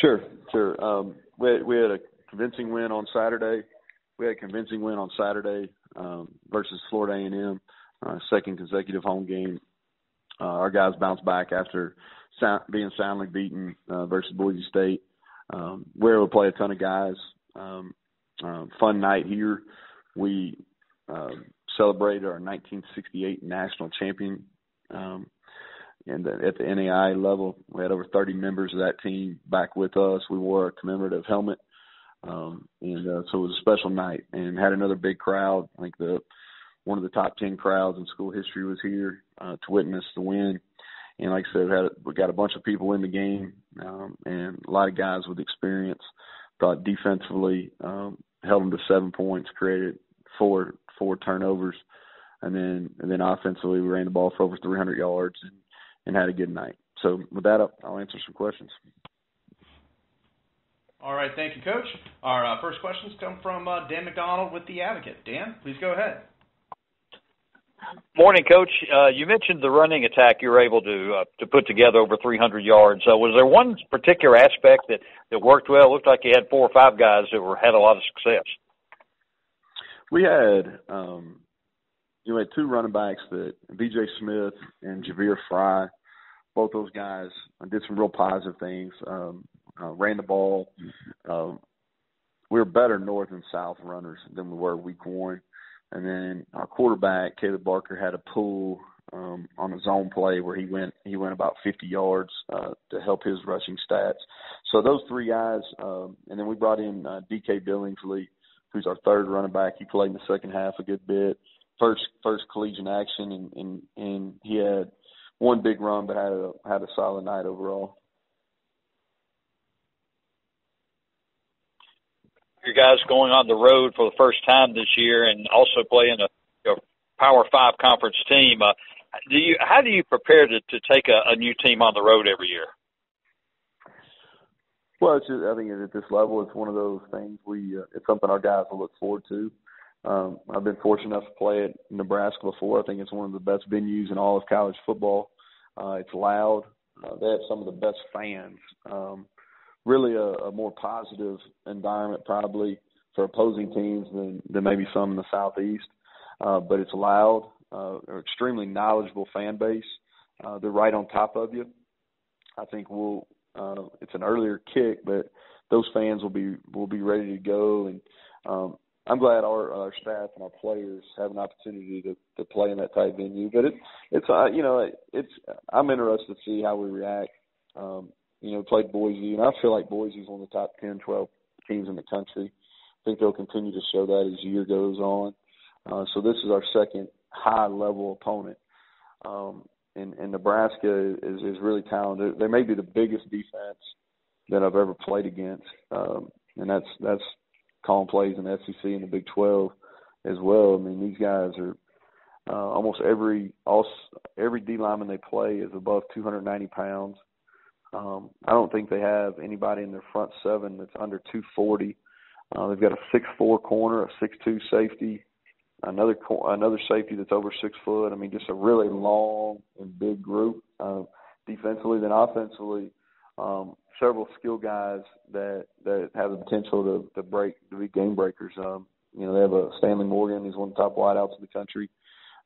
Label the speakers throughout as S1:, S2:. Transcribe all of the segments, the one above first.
S1: Sure, sure. We had a convincing win on Saturday. Versus Florida A&M, second consecutive home game. Our guys bounced back after being soundly beaten versus Boise State. We were able to play a ton of guys. Fun night here. We celebrated our 1968 national champion. And at the NAI level, we had over 30 members of that team back with us. We wore a commemorative helmet. So it was a special night and had another big crowd. I think one of the top 10 crowds in school history was here to witness the win. And like I said, we got a bunch of people in the game and a lot of guys with experience. Thought defensively, held them to 7 points, created four turnovers, and then offensively we ran the ball for over 300 yards and had a good night. So with that, I'll answer some questions.
S2: All right, thank you, Coach. Our first questions come from Dan McDonald with The Advocate. Dan, please go ahead.
S3: Morning, Coach. You mentioned the running attack you were able to put together over 300 yards. Was there one particular aspect that worked well? It looked like you had 4 or 5 guys that had a lot of success.
S1: We had we had 2 running backs, that B.J. Smith and Javier Fry. Both those guys did some real positive things. Ran the ball. We were better north and south runners than we were week 1. And then our quarterback, Caleb Barker, had a pull on a zone play where he went about 50 yards to help his rushing stats. So those 3 guys, and then we brought in DK Billingsley, who's our third running back. He played in the second half a good bit. First collegiate action, and he had one big run, but had a solid night overall.
S3: Your guys going on the road for the first time this year and also playing a Power 5 conference team. How do you prepare to take a new team on the road every year?
S1: Well, I think at this level, it's one of those things it's something our guys will look forward to. I've been fortunate enough to play at Nebraska before. I think it's one of the best venues in all of college football. It's loud. They have some of the best fans. Really a more positive environment probably for opposing teams than maybe some in the Southeast. But it's loud, extremely knowledgeable fan base. They're right on top of you. I think it's an earlier kick, but those fans will be ready to go. And I'm glad our staff and our players have an opportunity to play in that type venue. But I'm interested to see how we react. Played Boise, and I feel like Boise is one of the top 10, 12 teams in the country. I think they'll continue to show that as the year goes on. So this is our second high-level opponent. And Nebraska is really talented. They may be the biggest defense that I've ever played against, and that's calling plays in the SEC and the Big 12 as well. I mean, these guys are almost every D lineman they play is above 290 pounds. I don't think they have anybody in their front 7 that's under 240. They've got a 6'4" corner, a 6'2" safety, another safety that's over 6 foot. I mean, just a really long and big group defensively. Then offensively, several skilled guys that have the potential to be game breakers. They have a Stanley Morgan. He's one of the top wideouts in the country.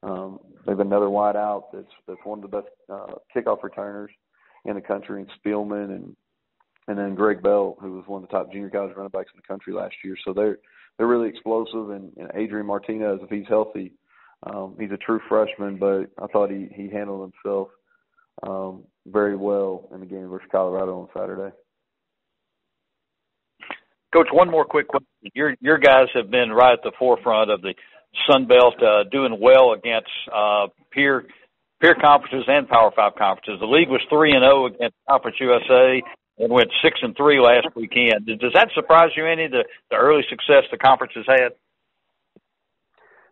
S1: They have another wideout that's one of the best kickoff returners in the country, and Spielman, and then Greg Bell, who was one of the top junior college running backs in the country last year. So they're really explosive, and Adrian Martinez, if he's healthy, he's a true freshman, but I thought he handled himself very well in the game versus Colorado on Saturday.
S3: Coach, one more quick question. Your guys have been right at the forefront of the Sun Belt, doing well against peer conferences and Power 5 conferences. The league was 3-0 against Conference USA and went 6-3 last weekend. Does that surprise you any, the early success the conference has had?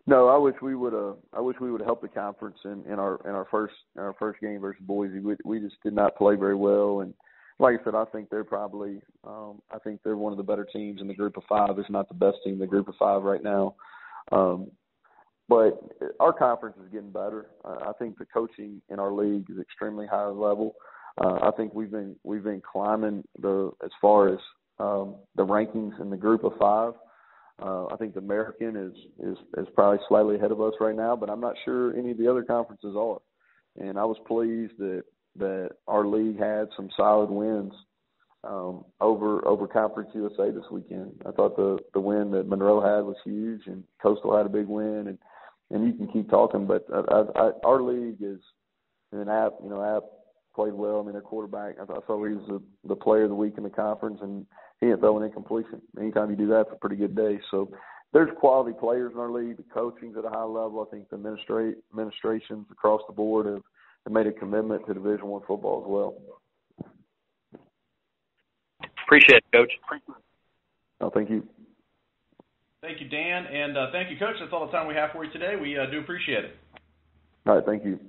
S1: No, I wish we would have helped the conference in our first game versus Boise. We just did not play very well, and like I said, I think they're probably I think they're one of the better teams in the group of 5. It's not the best team in the group of 5 right now. But our conference is getting better. I think the coaching in our league is extremely high level. I think we've been climbing as far as the rankings in the group of 5. I think the American is probably slightly ahead of us right now, but I'm not sure any of the other conferences are. And I was pleased that our league had some solid wins over Conference USA this weekend. I thought the win that Monroe had was huge, and Coastal had a big win, and you can keep talking, but our league is an App. App played well. I mean, their quarterback, I thought he was the player of the week in the conference, and he didn't throw an incompletion. Anytime you do that, it's a pretty good day. So there's quality players in our league. The coaching's at a high level. I think the administrations across the board have made a commitment to Division I football as well.
S3: Appreciate it, Coach.
S1: Oh, thank you.
S2: Thank you, Dan, and thank you, Coach. That's all the time we have for you today. We do appreciate it.
S1: All right, thank you.